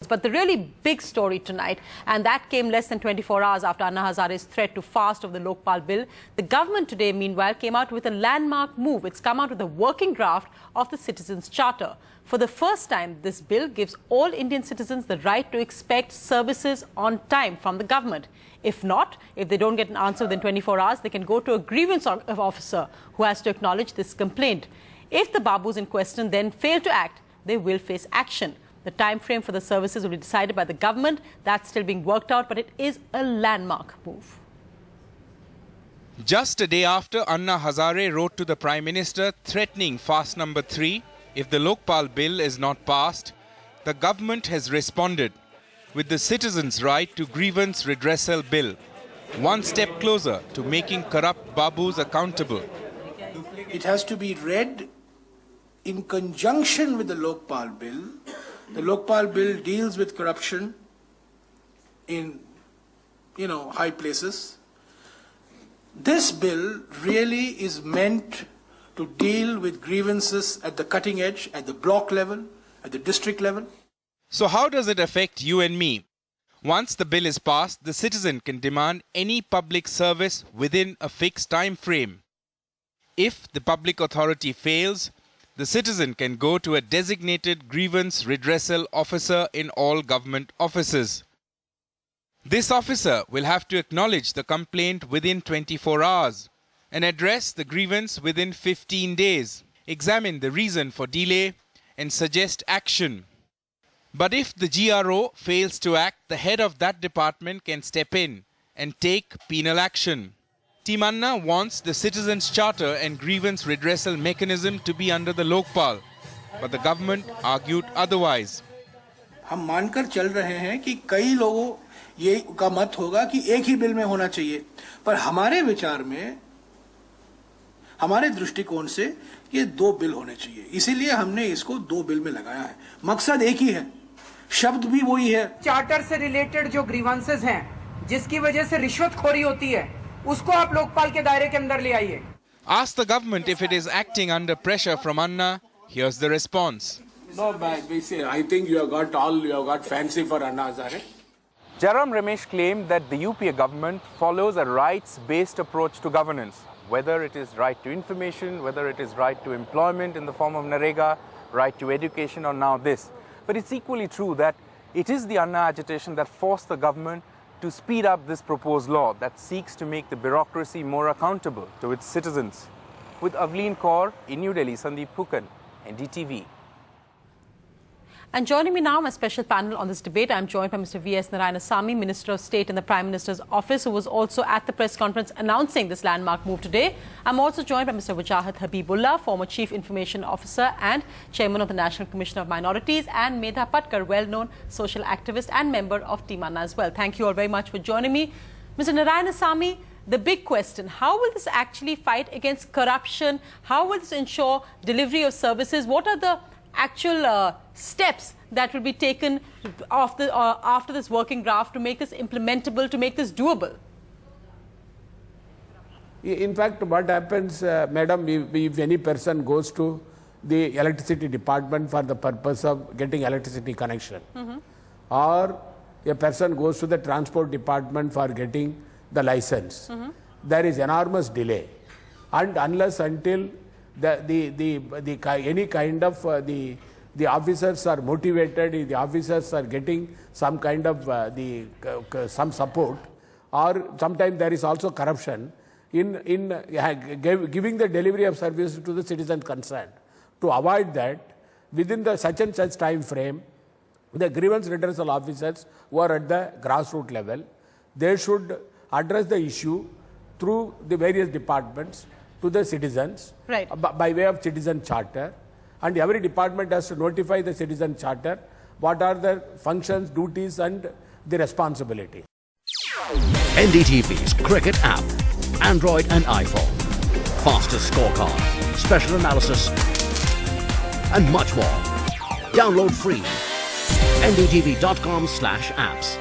But the really big story tonight, and that came less than 24 hours after Anna Hazare's threat to fast of the Lokpal bill, the government today, meanwhile, came out with a landmark move. It's come out with a working draft of the Citizens' Charter. For the first time, this bill gives all Indian citizens the right to expect services on time from the government. If not, if they don't get an answer within 24 hours, they can go to a grievance officer who has to acknowledge this complaint. If the Babus in question then fail to act, they will face action. The time frame for the services will be decided by the government. That's still being worked out, but it is a landmark move. Just a day after Anna Hazare wrote to the Prime Minister threatening fast number 3 if the Lokpal bill is not passed, the government has responded with the Citizens' Right to Grievance Redressal Bill, one step closer to making corrupt Babus accountable. It has to be read in conjunction with the Lokpal bill. The Lokpal bill deals with corruption in, high places. This bill really is meant to deal with grievances at the cutting edge, at the block level, at the district level. So how does it affect you and me? Once the bill is passed, the citizen can demand any public service within a fixed time frame. If the public authority fails, the citizen can go to a designated grievance redressal officer in all government offices. This officer will have to acknowledge the complaint within 24 hours and address the grievance within 15 days, examine the reason for delay and suggest action. But if the GRO fails to act, the head of that department can step in and take penal action. Team Anna wants the Citizens' Charter and grievance redressal mechanism to be under the Lokpal, but the government argued otherwise. हम मानकर चल रहे हैं कि कई लोगों ये का मत होगा कि एक ही बिल में होना चाहिए, पर हमारे विचार में, हमारे दृष्टिकोण से ये 2 बिल होने चाहिए. इसीलिए हमने इसको 2 बिल में लगाया है. मकसद एक ही है, शब्द भी वही है. चार्टर से रिलेटेड जो ग्रीवांसेस हैं, जिसकी वजह से रिश्वतखोरी होती है, उसको आप लोकपाल के दायरे के अंदर ले आइए. Ask the government if it is acting under pressure from Anna. Here's the response. No, I think you have got fancy for Anna Hazare. Jairam Ramesh claimed that the UPA government follows a rights-based approach to governance, whether it is right to information, whether it is right to employment in the form of Narega, right to education, or now this. But it's equally true that it is the Anna agitation that forced the government to speed up this proposed law that seeks to make the bureaucracy more accountable to its citizens. With Avleen Kaur in New Delhi, Sandeep Phukan, NDTV. And joining me now, my special panel on this debate, I'm joined by Mr. V.S. Narayanasamy, Minister of State in the Prime Minister's office, who was also at the press conference announcing this landmark move today. I'm also joined by Mr. Wajahat Habibullah, former Chief Information Officer and Chairman of the National Commission of Minorities, and Medha Patkar, well-known social activist and member of Team Anna as well. Thank you all very much for joining me. Mr. Narayanasamy, the big question, how will this actually fight against corruption? How will this ensure delivery of services? What are the actual steps that will be taken after this working draft to make this implementable, to make this doable? In fact, what happens, madam, if any person goes to the electricity department for the purpose of getting electricity connection, or a person goes to the transport department for getting the license, there is enormous delay, and unless until any kind of the officers are motivated, the officers are getting some kind of some support, or sometimes there is also corruption in giving the delivery of services to the citizens concerned. To avoid that, within the such and such time frame, the grievance redressal officers who are at the grassroots level, they should address the issue through the various departments to the citizens, right, by way of citizen charter, and every department has to notify the citizen charter what are the functions, duties and the responsibility. NDTV's cricket app, Android and iPhone, fastest scorecard, special analysis and much more. Download free. ndtv.com/apps.